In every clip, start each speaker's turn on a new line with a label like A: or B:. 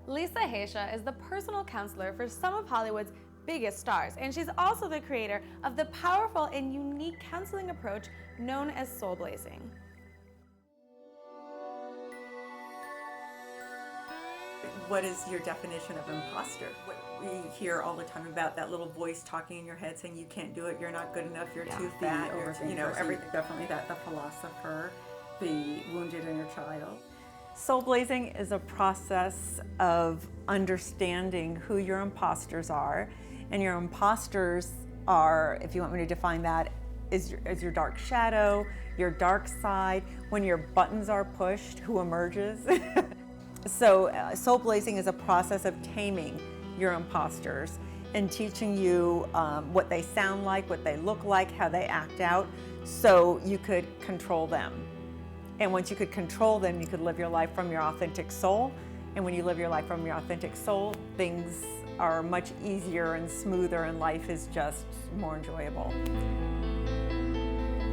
A: Lisa Haisha is the personal counselor for some of Hollywood's biggest stars, and she's also the creator of the powerful and unique counseling approach known as soul blazing.
B: What is your definition of imposter? What we hear all the time about that little voice talking in your head saying you can't do it, you're not good enough, you're too fat, everything. Definitely the philosopher, the wounded inner child. Soul blazing is a process of understanding who your imposters are, and your imposters are, if you want me to define that, is your dark shadow, your dark side. When your buttons are pushed, who emerges? So soul blazing is a process of taming your imposters and teaching you what they sound like, what they look like, how they act out, so you could control them. And once you could control them, you could live your life from your authentic soul. And when you live your life from your authentic soul, things are much easier and smoother, and life is just more enjoyable.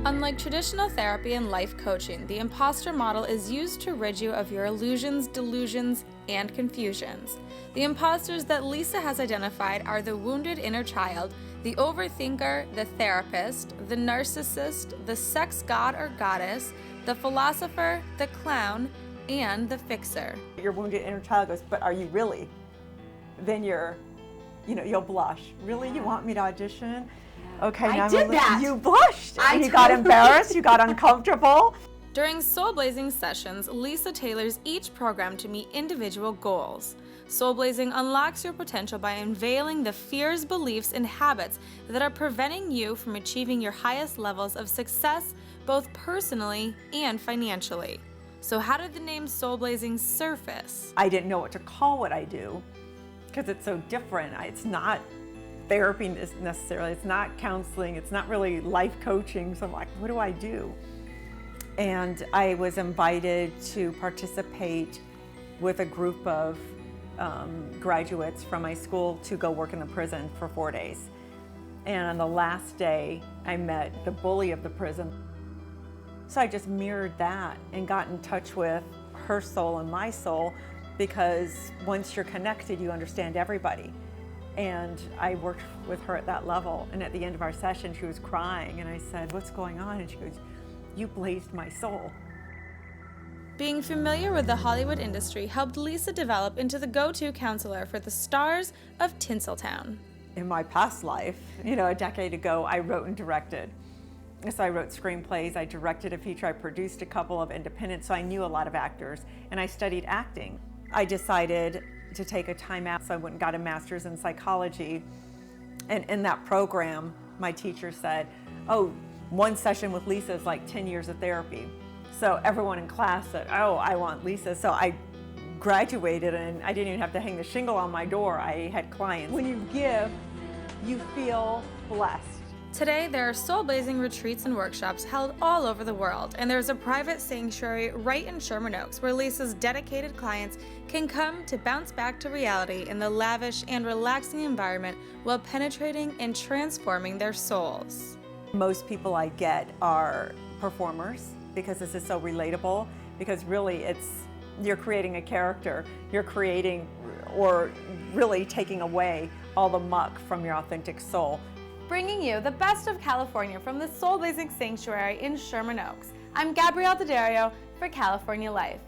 A: Unlike traditional therapy and life coaching, the imposter model is used to rid you of your illusions, delusions, and confusions. The imposters that Lisa has identified are the wounded inner child, the overthinker, the therapist, the narcissist, the sex god or goddess, the philosopher, the clown, and the fixer.
B: Your wounded inner child goes, but are you really? Then you'll blush. Really? You want me to audition? Okay,
A: I did that.
B: You blushed. You got embarrassed, you got uncomfortable.
A: During soul blazing sessions, Lisa tailors each program to meet individual goals. Soul blazing unlocks your potential by unveiling the fears, beliefs, and habits that are preventing you from achieving your highest levels of success, both personally and financially. So how did the name soul blazing surface?
B: I didn't know what to call what I do because it's so different. It's not therapy necessarily, it's not counseling, it's not really life coaching. So I'm like, what do I do? And I was invited to participate with a group of graduates from my school to go work in the prison for 4 days. And on the last day, I met the bully of the prison. So I just mirrored that and got in touch with her soul and my soul, because once you're connected, you understand everybody. And I worked with her at that level. And at the end of our session, she was crying. And I said, what's going on? And she goes, you blazed my soul.
A: Being familiar with the Hollywood industry helped Lisa develop into the go-to counselor for the stars of Tinseltown.
B: In my past life, a decade ago, I wrote and directed. So I wrote screenplays, I directed a feature, I produced a couple of independents, so I knew a lot of actors, and I studied acting. I decided to take a time out, so I went and got a master's in psychology. And in that program, my teacher said, oh, one session with Lisa is like 10 years of therapy. So everyone in class said, oh, I want Lisa. So I graduated, and I didn't even have to hang the shingle on my door. I had clients. When you give, you feel blessed.
A: Today, there are soul-blazing retreats and workshops held all over the world, and there's a private sanctuary right in Sherman Oaks where Lisa's dedicated clients can come to bounce back to reality in the lavish and relaxing environment while penetrating and transforming their souls.
B: Most people I get are performers, because this is so relatable, because really you're creating a character, you're creating or really taking away all the muck from your authentic soul.
A: Bringing you the best of California from the Soul Blazing Sanctuary in Sherman Oaks. I'm Gabrielle D'Addario for California Life.